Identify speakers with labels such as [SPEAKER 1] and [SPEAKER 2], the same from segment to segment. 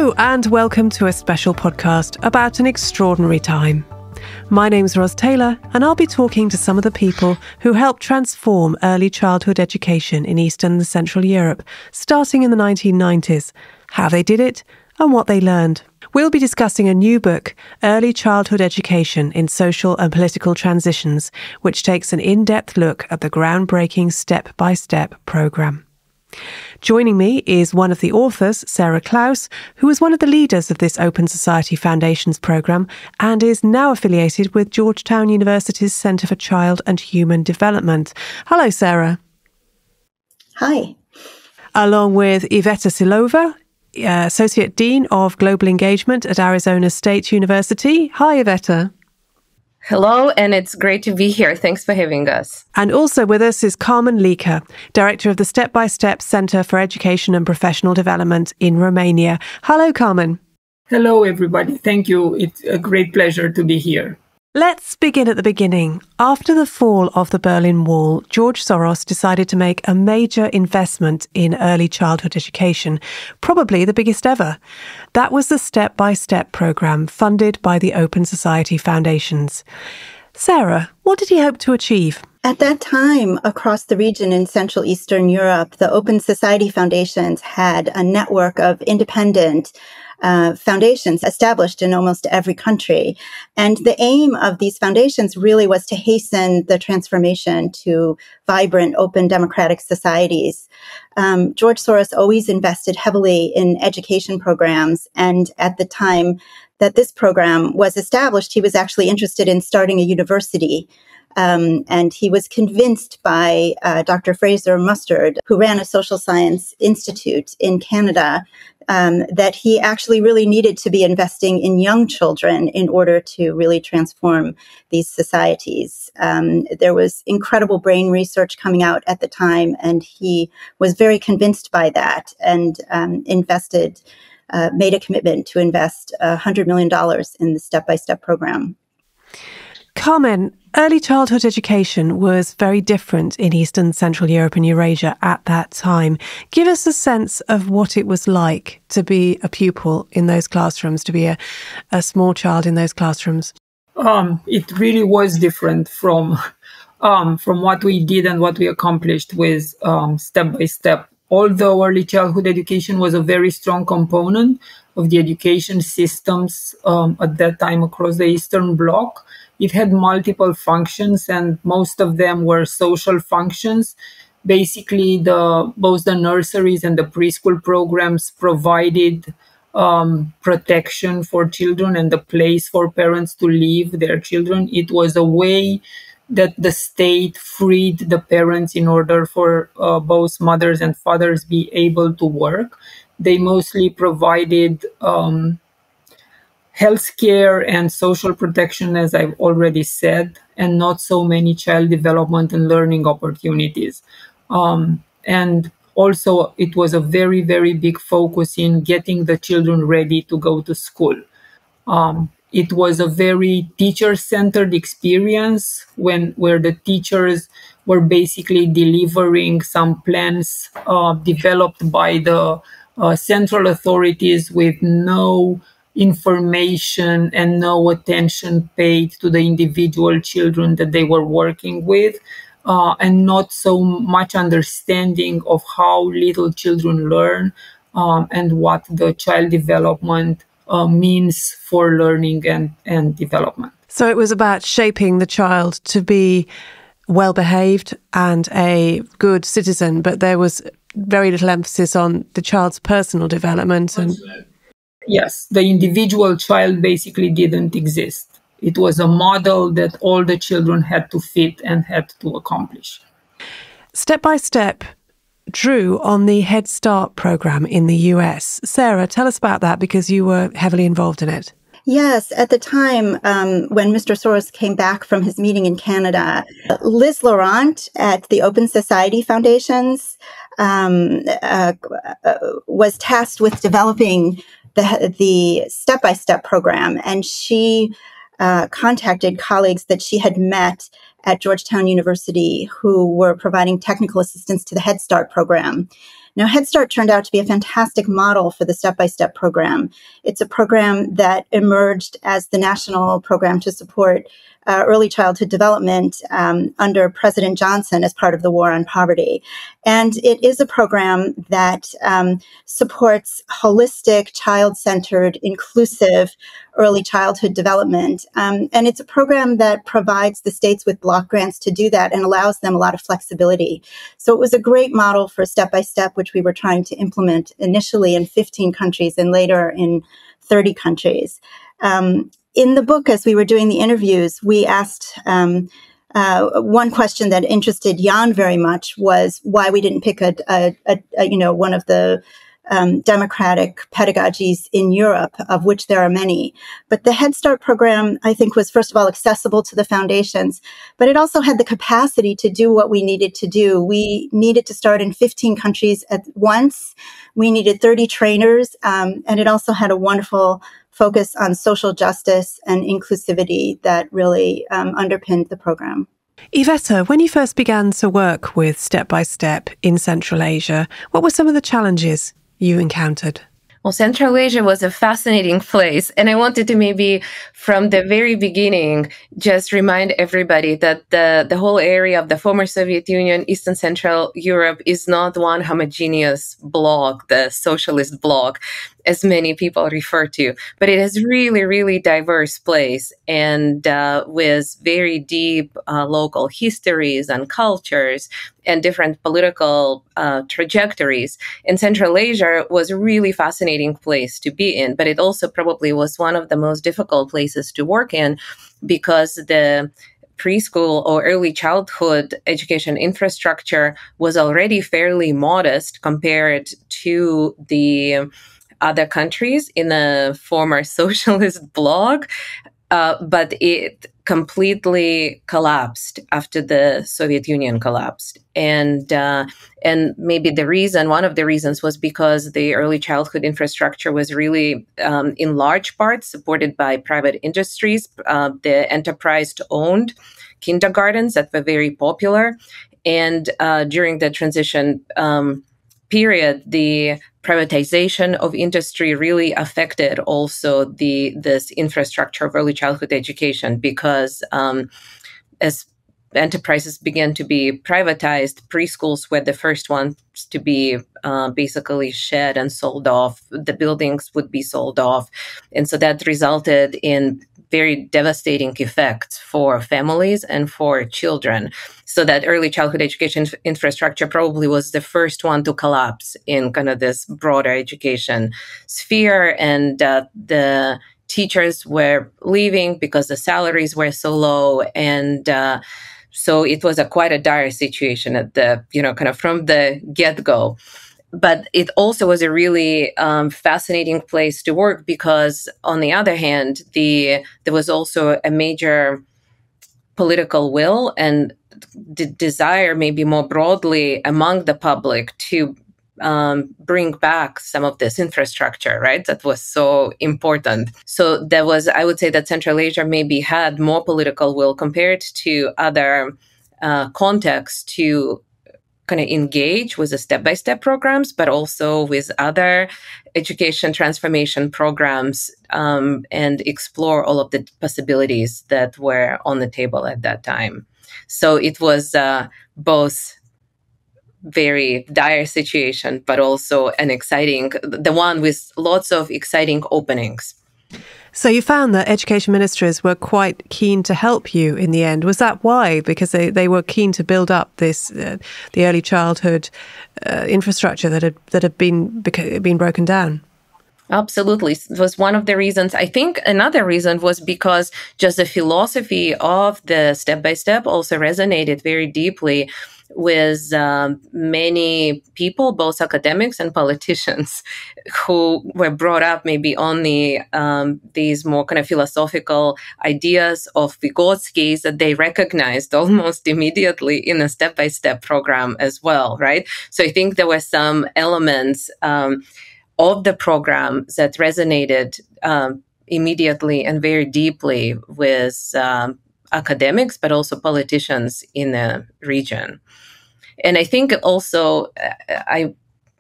[SPEAKER 1] Hello and welcome to a special podcast about an extraordinary time. My name's Ros Taylor and I'll be talking to some of the people who helped transform early childhood education in Eastern and Central Europe, starting in the 1990s, how they did it and what they learned. We'll be discussing a new book, Early Childhood Education in Social and Political Transitions, which takes an in-depth look at the groundbreaking step-by-step programme. Joining me is one of the authors, Sarah Klaus, who was one of the leaders of this Open Society Foundation's programme and is now affiliated with Georgetown University's Centre for Child and Human Development. Hello, Sarah.
[SPEAKER 2] Hi.
[SPEAKER 1] Along with Iveta Silova, Associate Dean of Global Engagement at Arizona State University. Hi, Iveta.
[SPEAKER 3] Hello, and it's great to be here. Thanks for having us.
[SPEAKER 1] And also with us is Carmen Lica, Director of the Step by Step Centre for Education and Professional Development in Romania. Hello, Carmen.
[SPEAKER 4] Hello, everybody. Thank you. It's a great pleasure to be here.
[SPEAKER 1] Let's begin at the beginning. After the fall of the Berlin Wall, George Soros decided to make a major investment in early childhood education, probably the biggest ever. That was the Step by Step programme funded by the Open Society Foundations. Sarah, what did he hope to achieve?
[SPEAKER 2] At that time, across the region in Central Eastern Europe, the Open Society Foundations had a network of independent foundations established in almost every country. And the aim of these foundations really was to hasten the transformation to vibrant, open, democratic societies. George Soros always invested heavily in education programs. And at the time that this program was established, he was actually interested in starting a university. And he was convinced by Dr. Fraser Mustard, who ran a social science institute in Canada, that he actually really needed to be investing in young children in order to really transform these societies. There was incredible brain research coming out at the time, and he was very convinced by that and made a commitment to invest $100 million in the step-by-step program.
[SPEAKER 1] Carmen, early childhood education was very different in Eastern Central Europe and Eurasia at that time. Give us a sense of what it was like to be a pupil in those classrooms, to be a small child in those classrooms.
[SPEAKER 4] It really was different from what we did and what we accomplished with Step by Step. Although early childhood education was a very strong component of the education systems at that time across the Eastern Bloc, it had multiple functions, and most of them were social functions. Basically, both the nurseries and the preschool programs provided protection for children and a place for parents to leave their children. It was a way that the state freed the parents in order for both mothers and fathers be able to work. They mostly provided healthcare and social protection, as I've already said, and not so many child development and learning opportunities. And also, it was a very, very big focus in getting the children ready to go to school. It was a very teacher-centered experience where the teachers were basically delivering some plans developed by the central authorities with no information and no attention paid to the individual children that they were working with, and not so much understanding of how little children learn and what the child development means for learning and development.
[SPEAKER 1] So it was about shaping the child to be well-behaved and a good citizen, but there was very little emphasis on the child's personal development.
[SPEAKER 4] Yes, the individual child basically didn't exist. It was a model that all the children had to fit and had to accomplish.
[SPEAKER 1] Step by Step drew on the Head Start program in the US. Sarah, tell us about that because you were heavily involved in it.
[SPEAKER 2] Yes, at the time when Mr. Soros came back from his meeting in Canada, Liz Laurent at the Open Society Foundations was tasked with developing the step-by-step program, and she contacted colleagues that she had met at Georgetown University who were providing technical assistance to the Head Start program. Now, Head Start turned out to be a fantastic model for the step-by-step program. It's a program that emerged as the national program to support early childhood development under President Johnson as part of the War on Poverty. And it is a program that supports holistic, child-centered, inclusive early childhood development. And it's a program that provides the states with block grants to do that and allows them a lot of flexibility. So it was a great model for step-by-step, which we were trying to implement initially in 15 countries and later in 30 countries. In the book, as we were doing the interviews, we asked one question that interested Jan very much was why we didn't pick one of the democratic pedagogies in Europe, of which there are many. But the Head Start program, I think, was first of all accessible to the foundations, but it also had the capacity to do what we needed to do. We needed to start in 15 countries at once. We needed 30 trainers, and it also had a wonderful focus on social justice and inclusivity that really underpinned the program.
[SPEAKER 1] Iveta, when you first began to work with Step by Step in Central Asia, what were some of the challenges you encountered?
[SPEAKER 3] Well, Central Asia was a fascinating place. And I wanted to maybe from the very beginning just remind everybody that the whole area of the former Soviet Union, Eastern Central Europe, is not one homogeneous bloc, the socialist bloc, as many people refer to. But it is really, really diverse place and with very deep local histories and cultures and different political trajectories. And Central Asia was a really fascinating place to be in, but it also probably was one of the most difficult places to work in because the preschool or early childhood education infrastructure was already fairly modest compared to the other countries in the former socialist bloc, but it completely collapsed after the Soviet Union collapsed. And maybe one of the reasons was because the early childhood infrastructure was really, in large part, supported by private industries. The enterprise owned kindergartens that were very popular. And during the transition period, the privatization of industry really affected also this infrastructure of early childhood education because as enterprises began to be privatized, preschools were the first ones to be basically shed and sold off. The buildings would be sold off. And so that resulted in very devastating effects for families and for children. So that early childhood education infrastructure probably was the first one to collapse in kind of this broader education sphere. And the teachers were leaving because the salaries were so low. And so it was quite a dire situation at kind of from the get-go. But it also was a really fascinating place to work because, on the other hand, there was also a major political will and desire, maybe more broadly among the public, to bring back some of this infrastructure, right? That was so important. So there was, I would say that Central Asia maybe had more political will compared to other contexts to kind of engage with the step-by-step programs, but also with other education transformation programs and explore all of the possibilities that were on the table at that time. So it was both very dire situation, but also the one with lots of exciting openings.
[SPEAKER 1] So you found that education ministries were quite keen to help you in the end. Was that why? Because they were keen to build up this the early childhood infrastructure that had been broken down?
[SPEAKER 3] Absolutely. It was one of the reasons. I think another reason was because just the philosophy of the step-by-step also resonated very deeply with many people, both academics and politicians, who were brought up maybe on these more kind of philosophical ideas of Vygotsky's that they recognized almost immediately in a step-by-step program as well, right? So I think there were some elements of the program that resonated immediately and very deeply with academics, but also politicians in the region. And I think also I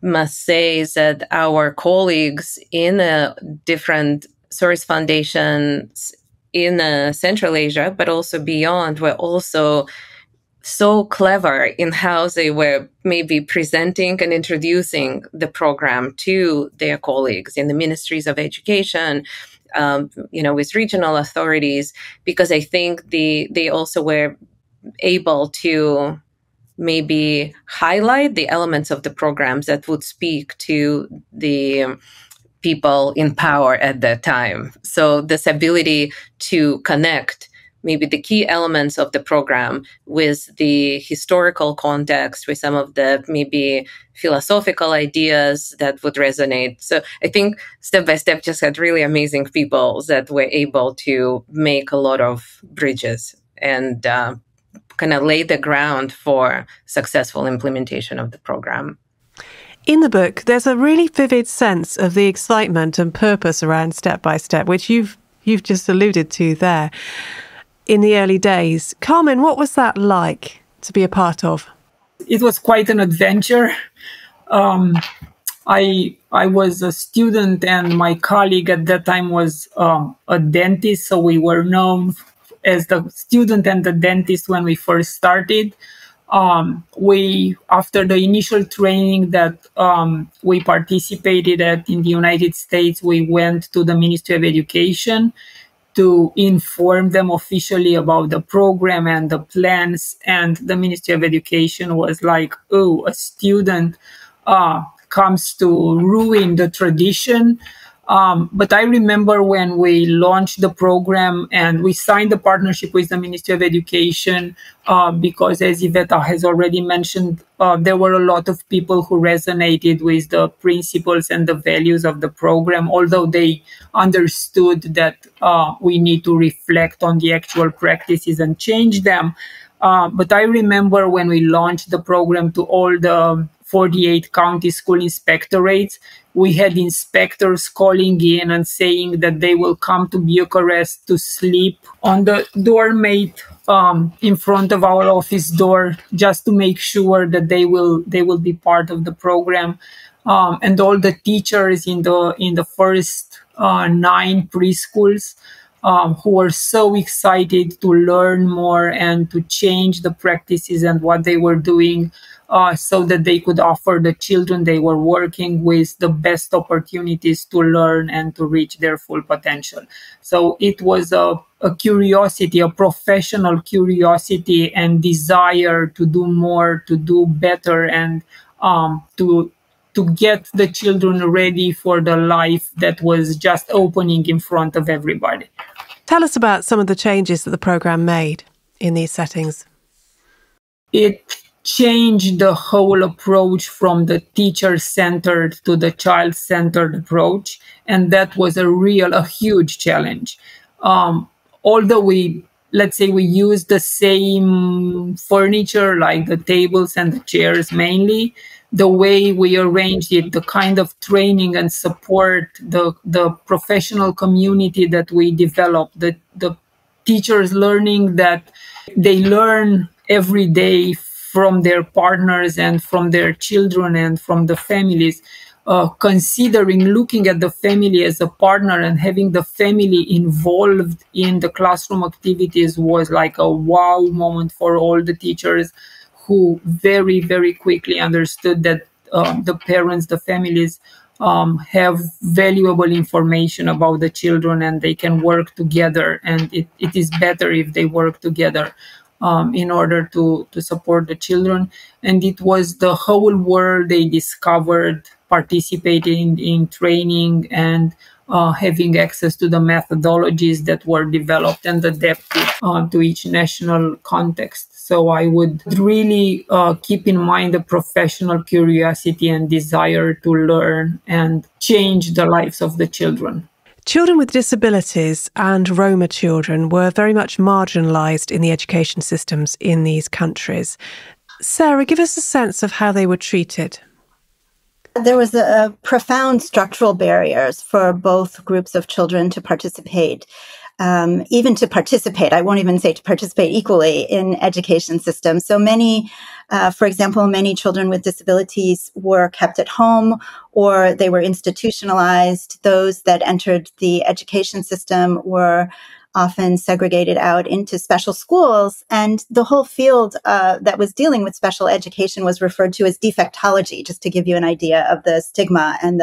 [SPEAKER 3] must say that our colleagues in different source foundations in Central Asia, but also beyond, were also so clever in how they were maybe presenting and introducing the program to their colleagues in the ministries of education, with regional authorities, because I think they also were able to maybe highlight the elements of the programs that would speak to the people in power at that time. So this ability to connect maybe the key elements of the program with the historical context, with some of the maybe philosophical ideas that would resonate. So I think Step by Step just had really amazing people that were able to make a lot of bridges and kind of lay the ground for successful implementation of the program.
[SPEAKER 1] In the book, there's a really vivid sense of the excitement and purpose around Step by Step, which you've just alluded to there. In the early days, Carmen, what was that like to be a part of?
[SPEAKER 4] It was quite an adventure. I was a student, and my colleague at that time was a dentist, so we were known as the student and the dentist when we first started. After the initial training that we participated at in the United States, we went to the Ministry of Education to inform them officially about the program and the plans. And the Ministry of Education was like, oh, a student comes to ruin the tradition. But I remember when we launched the program and we signed the partnership with the Ministry of Education, because as Iveta has already mentioned, there were a lot of people who resonated with the principles and the values of the program, although they understood that we need to reflect on the actual practices and change them. But I remember when we launched the program to all the 48 county school inspectorates, we had inspectors calling in and saying that they will come to Bucharest to sleep on the doormat in front of our office door, just to make sure that they will be part of the program. And all the teachers in the first 9 preschools who were so excited to learn more and to change the practices and what they were doing, so that they could offer the children they were working with the best opportunities to learn and to reach their full potential. So it was a curiosity, a professional curiosity and desire to do more, to do better, and to get the children ready for the life that was just opening in front of everybody.
[SPEAKER 1] Tell us about some of the changes that the program made in these settings.
[SPEAKER 4] It changed the whole approach from the teacher-centered to the child-centered approach, and that was a huge challenge. Although we used the same furniture, like the tables and the chairs mainly, the way we arranged it, the kind of training and support, the professional community that we developed, the teachers learning that they learn every day from their partners and from their children and from the families, looking at the family as a partner and having the family involved in the classroom activities was like a wow moment for all the teachers, who very, very quickly understood that the parents, the families, have valuable information about the children and they can work together, and it is better if they work together in order to support the children. And it was the whole world they discovered, participating in training and having access to the methodologies that were developed and adapted to each national context. So I would really keep in mind the professional curiosity and desire to learn and change the lives of the children.
[SPEAKER 1] Children with disabilities and Roma children were very much marginalised in the education systems in these countries. Sarah, give us a sense of how they were treated.
[SPEAKER 2] There was profound structural barriers for both groups of children to participate. even to participate. I won't even say to participate equally in education systems. So many, for example, many children with disabilities were kept at home or they were institutionalized. Those that entered the education system were often segregated out into special schools. And the whole field that was dealing with special education was referred to as defectology, just to give you an idea of the stigma and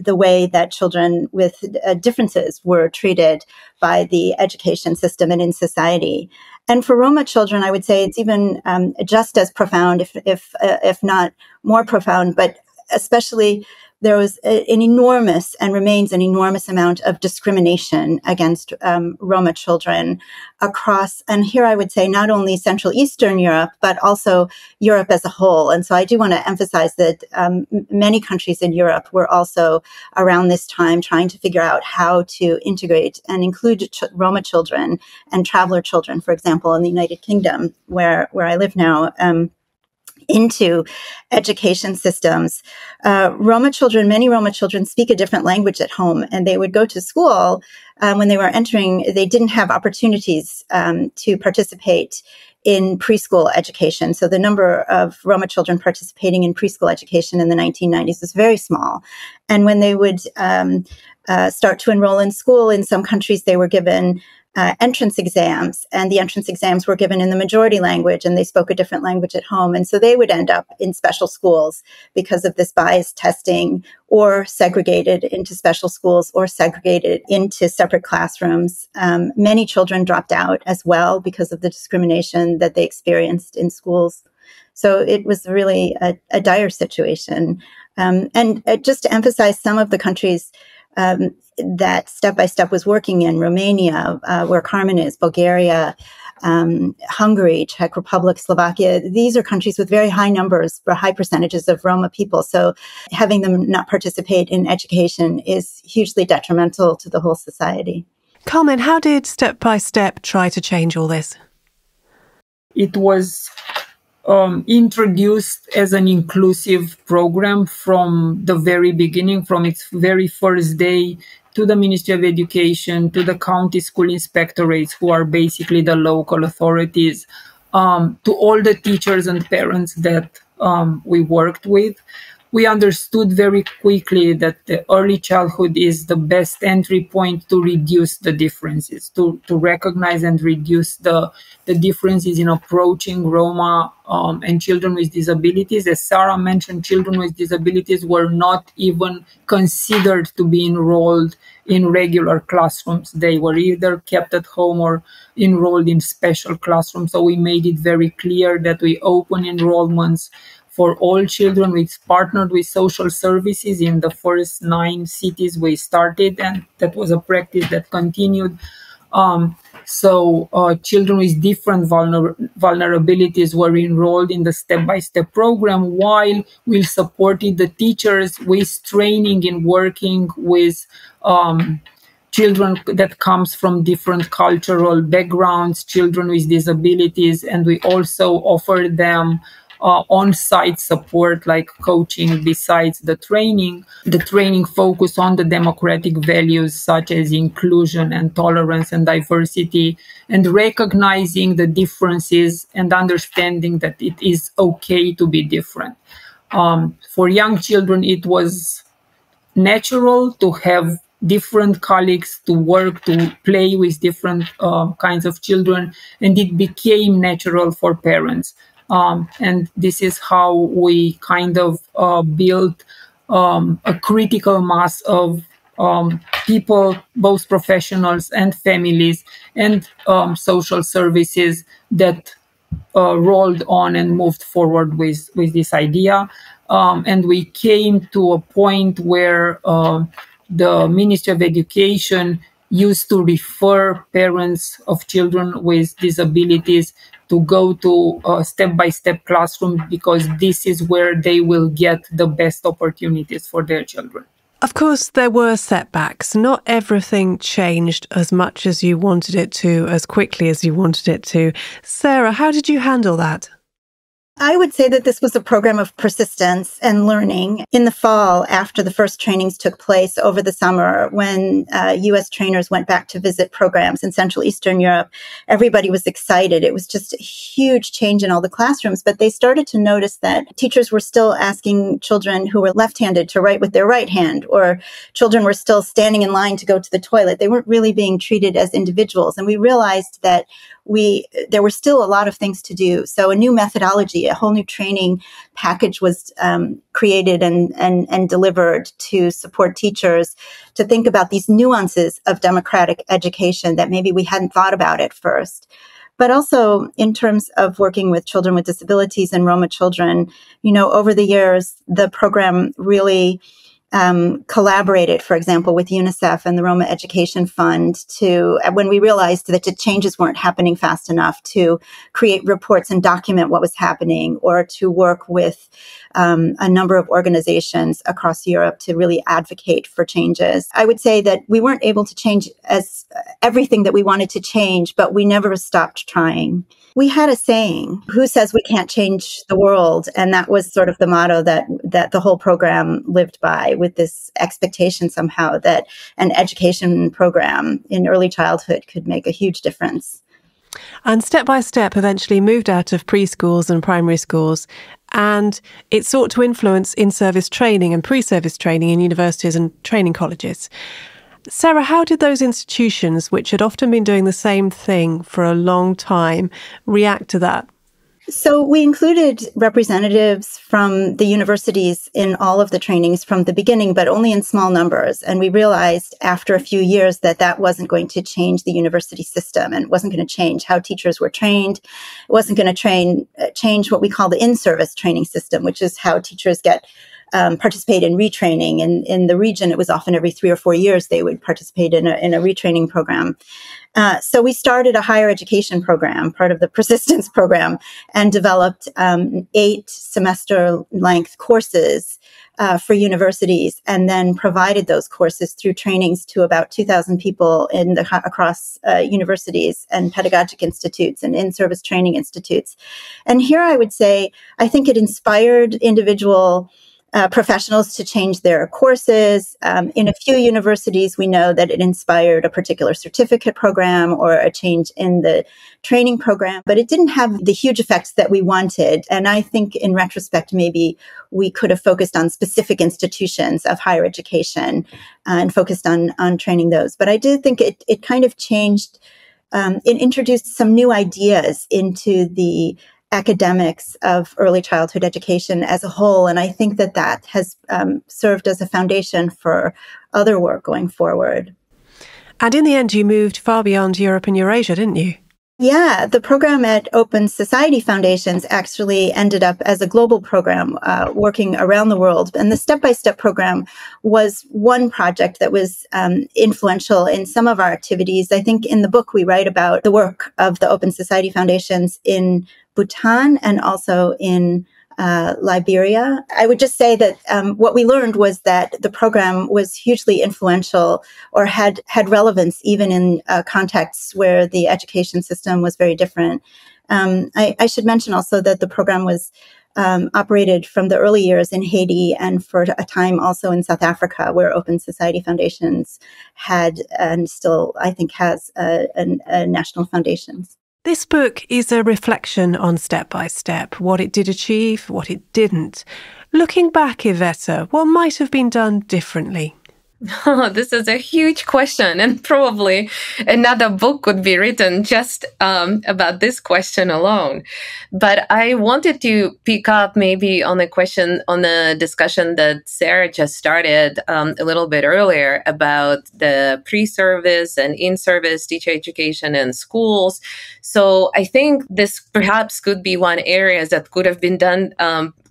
[SPEAKER 2] the way that children with differences were treated by the education system and in society. And for Roma children, I would say it's even just as profound, if not more profound, but especially there was an enormous and remains an enormous amount of discrimination against Roma children across, and here I would say not only Central Eastern Europe, but also Europe as a whole. And so I do want to emphasize that many countries in Europe were also around this time trying to figure out how to integrate and include Roma children and traveler children, for example, in the United Kingdom, where I live now, into education systems. Many Roma children speak a different language at home, and they would go to school when they were entering. They didn't have opportunities to participate in preschool education. So the number of Roma children participating in preschool education in the 1990s was very small. And when they would start to enroll in school, in some countries they were given entrance exams, and the entrance exams were given in the majority language, and they spoke a different language at home. And so they would end up in special schools because of this biased testing, or segregated into special schools, or segregated into separate classrooms. Many children dropped out as well because of the discrimination that they experienced in schools. So it was really a dire situation. And just to emphasize some of the countries that Step by Step was working in: Romania, where Carmen is, Bulgaria, Hungary, Czech Republic, Slovakia. These are countries with very high numbers, or high percentages of Roma people. So having them not participate in education is hugely detrimental to the whole society.
[SPEAKER 1] Carmen, how did Step by Step try to change all this?
[SPEAKER 4] It was introduced as an inclusive program from the very beginning, from its very first day, to the Ministry of Education, to the county school inspectorates, who are basically the local authorities, to all the teachers and parents that we worked with. We understood very quickly that the early childhood is the best entry point to reduce the differences, to recognize and reduce the differences in approaching Roma and children with disabilities. As Sarah mentioned, children with disabilities were not even considered to be enrolled in regular classrooms. They were either kept at home or enrolled in special classrooms. So we made it very clear that we open enrollments for all children. We partnered with social services in the first 9 cities we started, and that was a practice that continued. So children with different vulnerabilities were enrolled in the step-by-step program, while we supported the teachers with training in working with children that comes from different cultural backgrounds, children with disabilities, and we also offered them on-site support like coaching besides the training. The training focused on the democratic values such as inclusion and tolerance and diversity, and recognizing the differences and understanding that it is okay to be different. For young children, it was natural to have different colleagues, to work, to play with different kinds of children, and it became natural for parents. And this is how we kind of built a critical mass of people, both professionals and families and social services, that rolled on and moved forward with this idea. And we came to a point where the Ministry of Education used to refer parents of children with disabilities to go to step-by-step classrooms, because this is where they will get the best opportunities for their children.
[SPEAKER 1] Of course, there were setbacks. Not everything changed as much as you wanted it to, as quickly as you wanted it to. Sarah, how did you handle that?
[SPEAKER 2] I would say that this was a program of persistence and learning. In the fall, after the first trainings took place over the summer, when U.S. trainers went back to visit programs in Central Eastern Europe, everybody was excited. It was just a huge change in all the classrooms, but they started to notice that teachers were still asking children who were left-handed to write with their right hand, or children were still standing in line to go to the toilet. They weren't really being treated as individuals. And we realized that there were still a lot of things to do. So a new methodology, a whole new training package was created and delivered to support teachers to think about these nuances of democratic education that maybe we hadn't thought about at first. But also in terms of working with children with disabilities and Roma children, over the years, the program really collaborated, for example, with UNICEF and the Roma Education Fund when we realized that the changes weren't happening fast enough, to create reports and document what was happening, or to work with a number of organizations across Europe to really advocate for changes. I would say that we weren't able to change everything that we wanted to change, but we never stopped trying. We had a saying, who says we can't change the world? And that was sort of the motto that the whole program lived by, with this expectation somehow that an education program in early childhood could make a huge difference.
[SPEAKER 1] And step by step eventually moved out of preschools and primary schools, and it sought to influence in-service training and pre-service training in universities and training colleges. Sarah, how did those institutions, which had often been doing the same thing for a long time, react to that?
[SPEAKER 2] So we included representatives from the universities in all of the trainings from the beginning, but only in small numbers. And we realized after a few years that wasn't going to change the university system, and it wasn't going to change how teachers were trained. It wasn't going to change what we call the in-service training system, which is how teachers participate in retraining. In the region, it was often every 3 or 4 years they would participate in a retraining program. So we started a higher education program, part of the persistence program, and developed 8 semester-length courses for universities, and then provided those courses through trainings to about 2,000 people across universities and pedagogic institutes and in-service training institutes. And here I would say, I think it inspired individual professionals to change their courses. In a few universities, we know that it inspired a particular certificate program or a change in the training program, but it didn't have the huge effects that we wanted. And I think in retrospect, maybe we could have focused on specific institutions of higher education and focused on training those. But I did think it kind of changed, it introduced some new ideas into the academics of early childhood education as a whole. And I think that has served as a foundation for other work going forward.
[SPEAKER 1] And in the end, you moved far beyond Europe and Eurasia, didn't you?
[SPEAKER 2] Yeah, the program at Open Society Foundations actually ended up as a global program working around the world. And the step-by-step program was one project that was influential in some of our activities. I think in the book we write about the work of the Open Society Foundations in Bhutan and also in Liberia. I would just say that what we learned was that the program was hugely influential, or had relevance even in contexts where the education system was very different. I should mention also that the program was operated from the early years in Haiti and for a time also in South Africa, where Open Society Foundations had and still, I think, has a national foundations.
[SPEAKER 1] This book is a reflection on Step by Step, what it did achieve, what it didn't. Looking back, Iveta, what might have been done differently?
[SPEAKER 3] Oh, this is a huge question, and probably another book could be written just about this question alone. But I wanted to pick up maybe on the discussion that Sarah just started a little bit earlier about the pre-service and in-service teacher education in schools. So I think this perhaps could be one area that could have been done,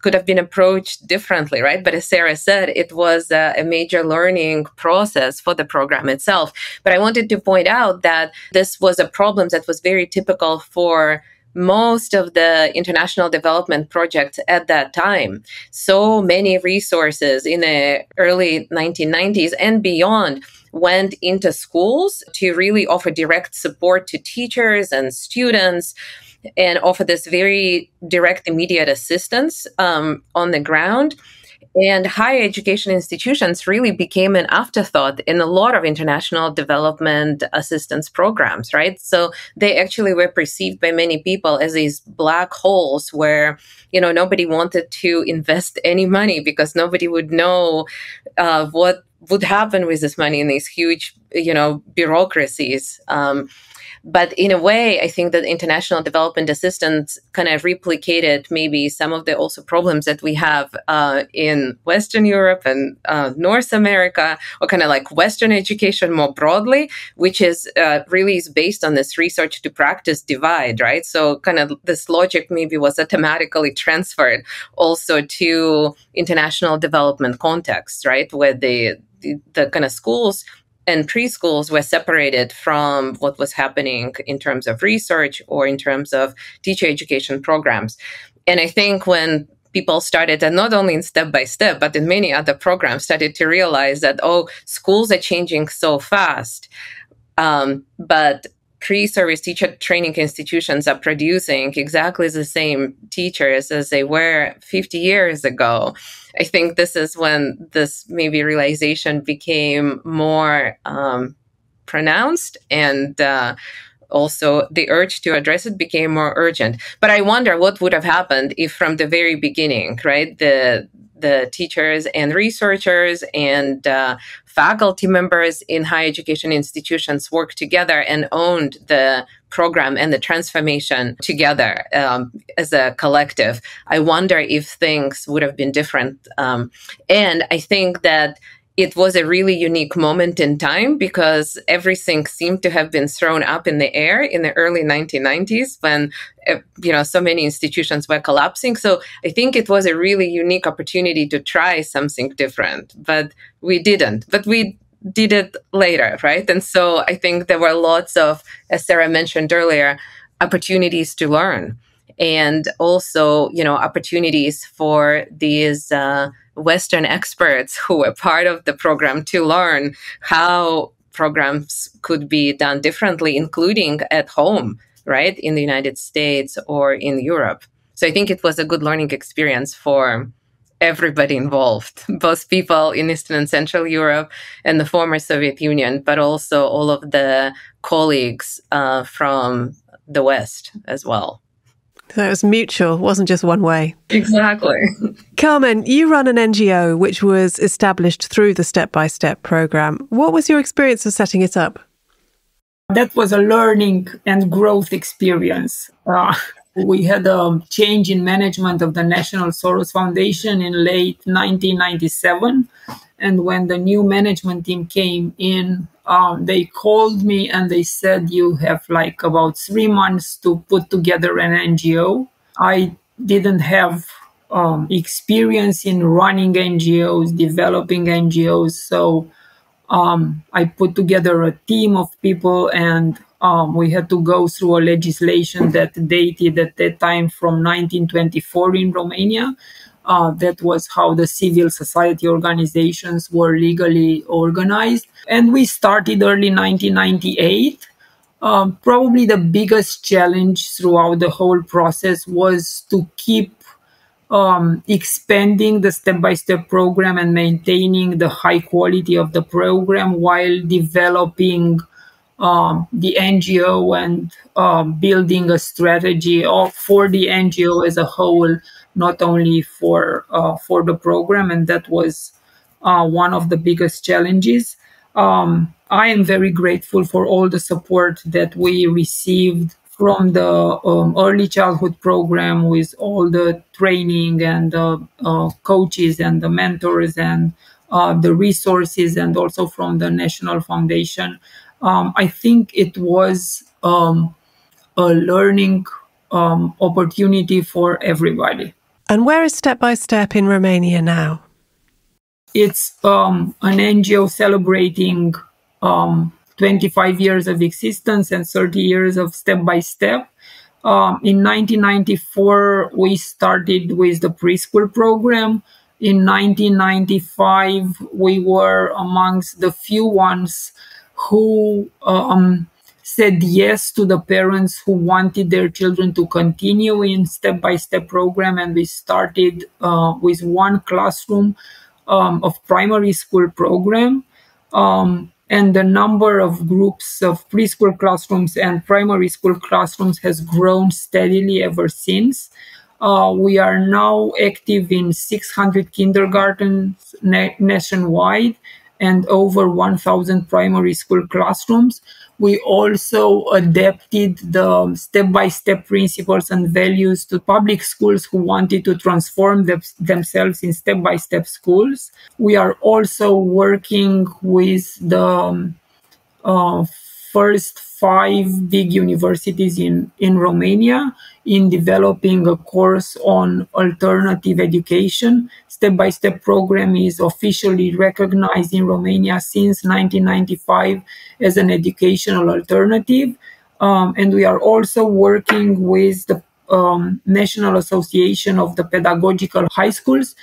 [SPEAKER 3] could have been approached differently, right? But as Sarah said, it was a major learning process for the program itself. But I wanted to point out that this was a problem that was very typical for most of the international development projects at that time. So many resources in the early 1990s and beyond went into schools to really offer direct support to teachers and students and offer this very direct, immediate assistance on the ground. And higher education institutions really became an afterthought in a lot of international development assistance programs, right? So they actually were perceived by many people as these black holes where, nobody wanted to invest any money because nobody would know what would happen with this money in these huge, bureaucracies. But in a way, I think that international development assistance kind of replicated maybe some of the also problems that we have in Western Europe and North America, or kind of like Western education more broadly, which is really is based on this research to practice divide, right? So kind of this logic maybe was automatically transferred also to international development contexts, right? Where the kind of schools and preschools were separated from what was happening in terms of research or in terms of teacher education programs. And I think when people started, and not only in Step by Step, but in many other programs, started to realize that, schools are changing so fast, but pre-service teacher training institutions are producing exactly the same teachers as they were 50 years ago. I think this is when this maybe realization became more pronounced, and also the urge to address it became more urgent. But I wonder what would have happened if from the very beginning, right, the teachers and researchers and faculty members in higher education institutions worked together and owned the program and the transformation together as a collective. I wonder if things would have been different. And I think that it was a really unique moment in time because everything seemed to have been thrown up in the air in the early 1990s when, so many institutions were collapsing. So I think it was a really unique opportunity to try something different, but we didn't. But we did it later, right? And so I think there were lots of, as Sarah mentioned earlier, opportunities to learn. And also, opportunities for these Western experts who were part of the program to learn how programs could be done differently, including at home, right, in the United States or in Europe. So I think it was a good learning experience for everybody involved, both people in Eastern and Central Europe and the former Soviet Union, but also all of the colleagues from the West as well.
[SPEAKER 1] So it was mutual, wasn't just one way.
[SPEAKER 3] Exactly.
[SPEAKER 1] Carmen, you run an NGO which was established through the Step by Step program. What was your experience of setting it up?
[SPEAKER 4] That was a learning and growth experience. We had a change in management of the National Soros Foundation in late 1997. And when the new management team came in, they called me and they said, you have like about 3 months to put together an NGO. I didn't have experience in running NGOs, developing NGOs. So I put together a team of people, and we had to go through a legislation that dated at that time from 1924 in Romania. That was how the civil society organizations were legally organized. And we started early 1998. Probably the biggest challenge throughout the whole process was to keep expanding the step-by-step program and maintaining the high quality of the program while developing the NGO and building a strategy for the NGO as a whole, not only for the program. And that was one of the biggest challenges. I am very grateful for all the support that we received from the early childhood program, with all the training and the coaches and the mentors and the resources, and also from the National Foundation. I think it was a learning opportunity for everybody.
[SPEAKER 1] And where is Step by Step in Romania now?
[SPEAKER 4] It's an NGO celebrating 25 years of existence and 30 years of Step by Step. In 1994, we started with the preschool program. In 1995, we were amongst the few ones who said yes to the parents who wanted their children to continue in step-by-step program, and we started with one classroom of primary school program. And the number of groups of preschool classrooms and primary school classrooms has grown steadily ever since. We are now active in 600 kindergartens nationwide and over 1,000 primary school classrooms. We also adapted the step-by-step principles and values to public schools who wanted to transform themselves in step-by-step schools. We are also working with the first 5 big universities in Romania in developing a course on alternative education. Step-by-step program is officially recognized in Romania since 1995 as an educational alternative. And we are also working with the National Association of the Pedagogical High Schools,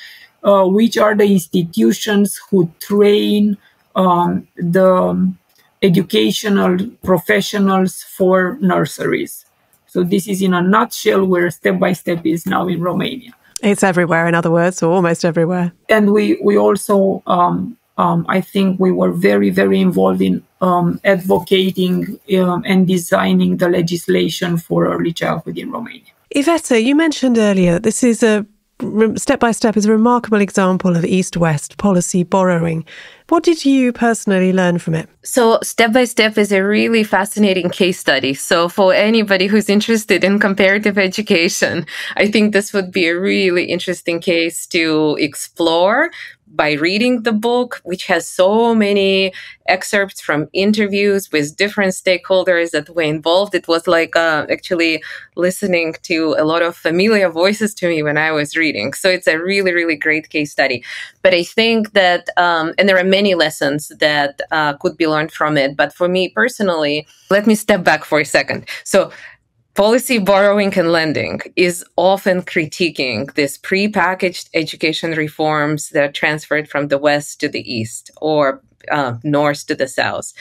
[SPEAKER 4] which are the institutions who train the educational professionals for nurseries. So this is in a nutshell where step-by-step is now in Romania.
[SPEAKER 1] It's everywhere, in other words, or almost everywhere.
[SPEAKER 4] And we also, I think we were very, very involved in advocating and designing the legislation for early childhood in Romania.
[SPEAKER 1] Iveta, you mentioned earlier that this is step-by-step is a remarkable example of East-West policy borrowing. What did you personally learn from it?
[SPEAKER 3] So step-by-step is a really fascinating case study. So for anybody who's interested in comparative education, I think this would be a really interesting case to explore by reading the book, which has so many excerpts from interviews with different stakeholders that were involved. It was like actually listening to a lot of familiar voices to me when I was reading. So it's a really, really great case study. But I think that, and there are many lessons that could be learned from it. But for me personally, let me step back for a second. So policy borrowing and lending is often critiquing these prepackaged education reforms that are transferred from the West to the East or North to the South.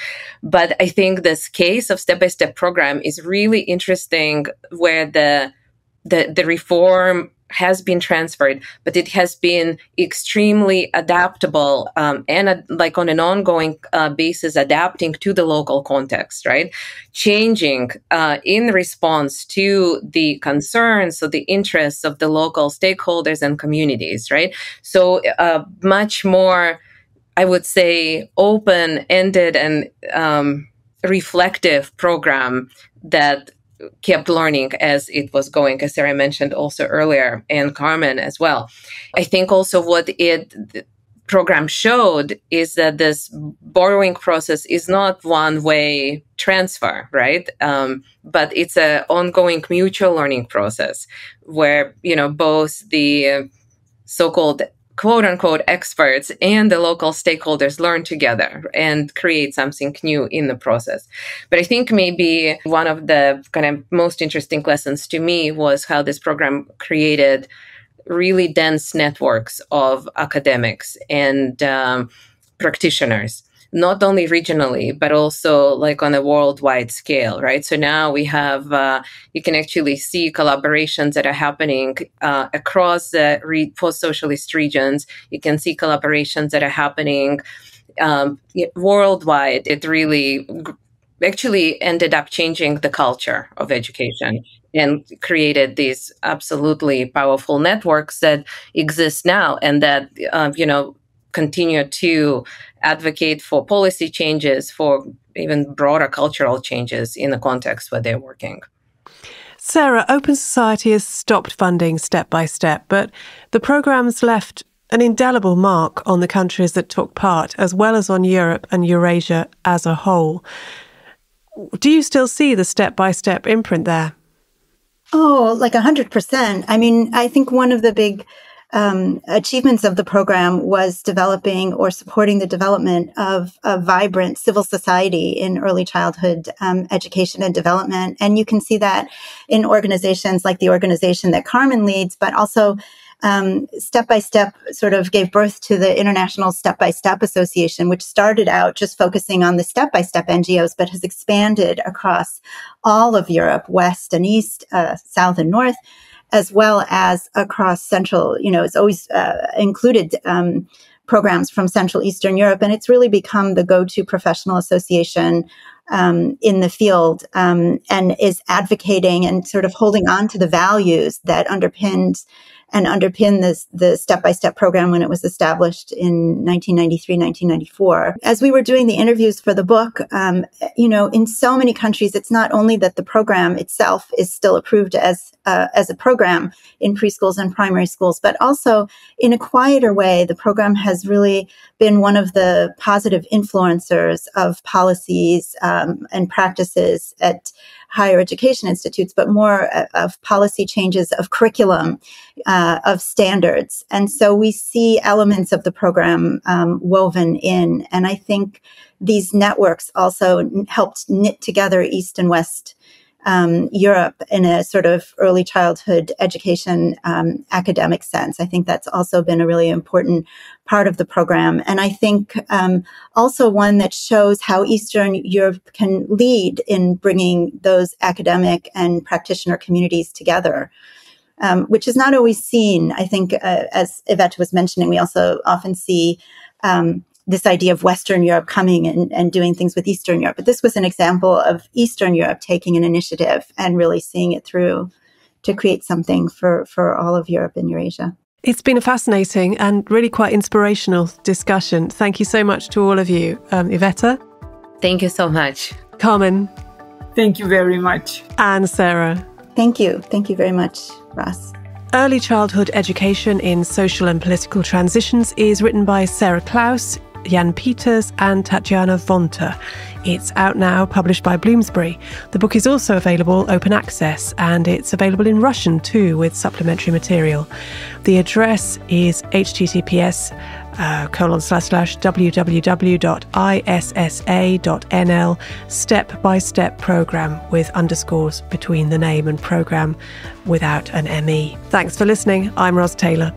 [SPEAKER 3] But I think this case of step-by-step program is really interesting where the reform has been transferred, but it has been extremely adaptable and like on an ongoing basis, adapting to the local context, right? Changing in response to the concerns or the interests of the local stakeholders and communities, right? So much more, I would say, open-ended and reflective program that kept learning as it was going, as Sarah mentioned also earlier, and Carmen as well. I think also what the program showed is that this borrowing process is not one-way transfer, right? But it's an ongoing mutual learning process where, both the so-called quote-unquote experts and the local stakeholders learn together and create something new in the process. But I think maybe one of the kind of most interesting lessons to me was how this program created really dense networks of academics and practitioners, not only regionally, but also like on a worldwide scale, right? So now we have, you can actually see collaborations that are happening across the post-socialist regions. You can see collaborations that are happening worldwide. It really actually ended up changing the culture of education and created these absolutely powerful networks that exist now and that, continue to advocate for policy changes, for even broader cultural changes in the context where they're working.
[SPEAKER 1] Sarah, Open Society has stopped funding step by step, but the program's left an indelible mark on the countries that took part, as well as on Europe and Eurasia as a whole. Do you still see the step-by-step imprint there?
[SPEAKER 2] Oh, like 100%. I mean, I think one of the big achievements of the program was developing or supporting the development of a vibrant civil society in early childhood education and development. And you can see that in organizations like the organization that Carmen leads, but also Step by Step sort of gave birth to the International Step by Step Association, which started out just focusing on the Step by Step NGOs, but has expanded across all of Europe, West and East, South and North, as well as across Central. It's always included programs from Central Eastern Europe, and it's really become the go-to professional association in the field, and is advocating and sort of holding on to the values that underpin the step-by-step program when it was established in 1993, 1994. As we were doing the interviews for the book, in so many countries, it's not only that the program itself is still approved as a program in preschools and primary schools, but also in a quieter way, the program has really been one of the positive influencers of policies and practices at higher education institutes, but more of policy changes of curriculum, of standards. And so we see elements of the program woven in. And I think these networks also helped knit together East and West Europe in a sort of early childhood education academic sense. I think that's also been a really important part of the program. And I think also one that shows how Eastern Europe can lead in bringing those academic and practitioner communities together, which is not always seen. I think, as Yvette was mentioning, we also often see this idea of Western Europe coming and doing things with Eastern Europe. But this was an example of Eastern Europe taking an initiative and really seeing it through to create something for all of Europe and Eurasia.
[SPEAKER 1] It's been a fascinating and really quite inspirational discussion. Thank you so much to all of you. Yvette?
[SPEAKER 3] Thank you so much.
[SPEAKER 1] Carmen?
[SPEAKER 4] Thank you very much.
[SPEAKER 1] And Sarah?
[SPEAKER 2] Thank you. Thank you very much, Ross.
[SPEAKER 1] Early Childhood Education in Social and Political Transitions is written by Sarah Klaus, Jan Peters and Tatjana Vonta. It's out now, published by Bloomsbury. The book is also available open access, and it's available in Russian too, with supplementary material. The address is https://www.issa.nl step-by-step program with underscores between the name and program without an ME. Thanks for listening. I'm Ros Taylor.